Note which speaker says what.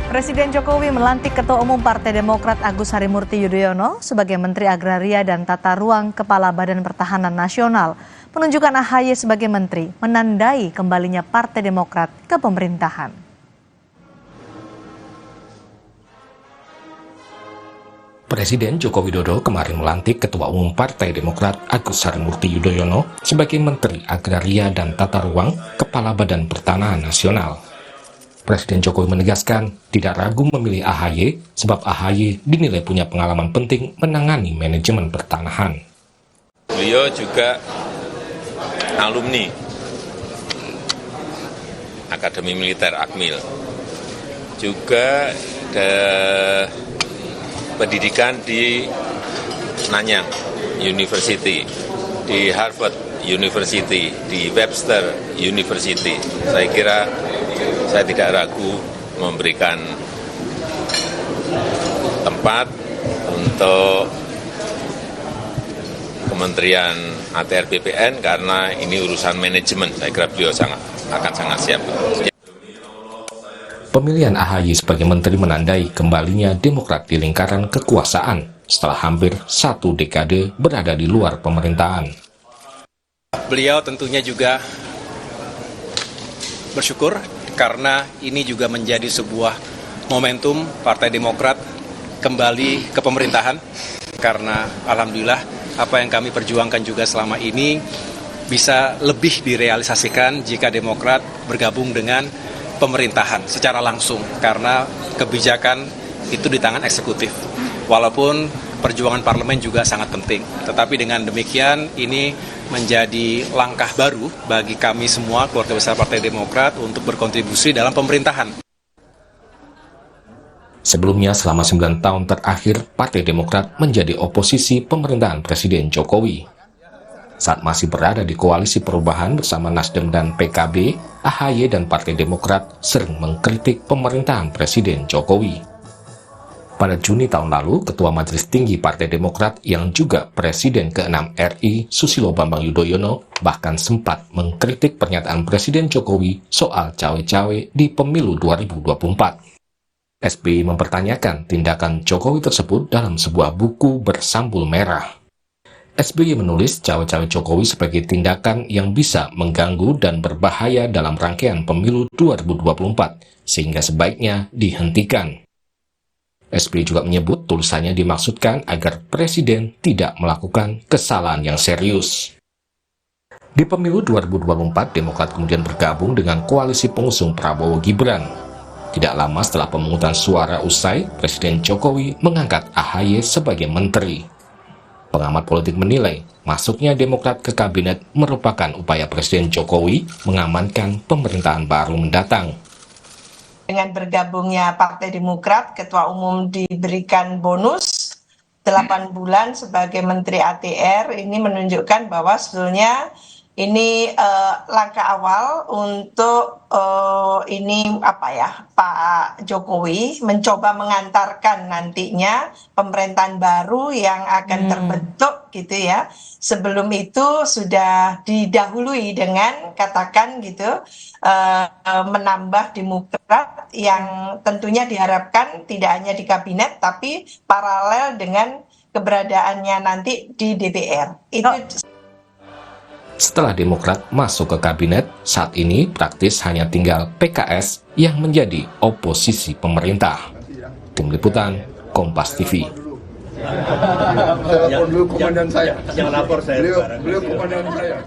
Speaker 1: Presiden Jokowi melantik Ketua Umum Partai Demokrat Agus Harimurti Yudhoyono sebagai Menteri Agraria dan Tata Ruang Kepala Badan Pertahanan Nasional. Penunjukan AHY sebagai menteri menandai kembalinya Partai Demokrat ke pemerintahan.
Speaker 2: Presiden Joko Widodo kemarin melantik Ketua Umum Partai Demokrat Agus Harimurti Yudhoyono sebagai Menteri Agraria dan Tata Ruang Kepala Badan Pertahanan Nasional. Presiden Jokowi menegaskan tidak ragu memilih AHY sebab AHY dinilai punya pengalaman penting menangani manajemen pertanahan.
Speaker 3: Beliau juga alumni Akademi Militer Akmil, juga pendidikan di Nanyang University, di Harvard University, di Webster University. Saya kira saya tidak ragu memberikan tempat untuk Kementerian ATR BPN karena ini urusan manajemen. Saya kira beliau akan sangat siap.
Speaker 2: Pemilihan AHY sebagai menteri menandai kembalinya Demokrat di lingkaran kekuasaan setelah hampir 1 dekade berada di luar pemerintahan.
Speaker 4: Beliau tentunya juga bersyukur karena ini juga menjadi sebuah momentum Partai Demokrat kembali ke pemerintahan, karena alhamdulillah apa yang kami perjuangkan juga selama ini bisa lebih direalisasikan jika Demokrat bergabung dengan pemerintahan secara langsung, karena kebijakan itu di tangan eksekutif. Walaupun perjuangan parlemen juga sangat penting, tetapi dengan demikian ini menjadi langkah baru bagi kami semua keluarga besar Partai Demokrat untuk berkontribusi dalam pemerintahan.
Speaker 2: Sebelumnya selama 9 tahun terakhir, Partai Demokrat menjadi oposisi pemerintahan Presiden Jokowi. Saat masih berada di koalisi perubahan bersama Nasdem dan PKB, AHY dan Partai Demokrat sering mengkritik pemerintahan Presiden Jokowi. Pada Juni tahun lalu, Ketua Majelis Tinggi Partai Demokrat yang juga Presiden ke-6 RI, Susilo Bambang Yudhoyono, bahkan sempat mengkritik pernyataan Presiden Jokowi soal cawe-cawe di pemilu 2024. SBY mempertanyakan tindakan Jokowi tersebut dalam sebuah buku bersambul merah. SBY menulis cawe-cawe Jokowi sebagai tindakan yang bisa mengganggu dan berbahaya dalam rangkaian pemilu 2024, sehingga sebaiknya dihentikan. SBY juga menyebut tulisannya dimaksudkan agar Presiden tidak melakukan kesalahan yang serius. Di pemilu 2024, Demokrat kemudian bergabung dengan koalisi pengusung Prabowo Gibran. Tidak lama setelah pemungutan suara usai, Presiden Jokowi mengangkat AHY sebagai menteri. Pengamat politik menilai, masuknya Demokrat ke kabinet merupakan upaya Presiden Jokowi mengamankan pemerintahan baru mendatang.
Speaker 5: Dengan bergabungnya Partai Demokrat, Ketua Umum diberikan bonus 8 bulan sebagai Menteri ATR. Ini menunjukkan bahwa sebetulnya ini langkah awal untuk Pak Jokowi mencoba mengantarkan nantinya pemerintahan baru yang akan terbentuk gitu ya. Sebelum itu sudah didahului dengan katakan gitu menambah Demokrat yang tentunya diharapkan tidak hanya di kabinet tapi paralel dengan keberadaannya nanti di DPR.
Speaker 2: Setelah Demokrat masuk ke kabinet, saat ini praktis hanya tinggal PKS yang menjadi oposisi pemerintah. Tim Liputan, Kompas TV.
Speaker 6: Telepon dulu komandan saya. Jangan lapor saya. Beliau komandan saya.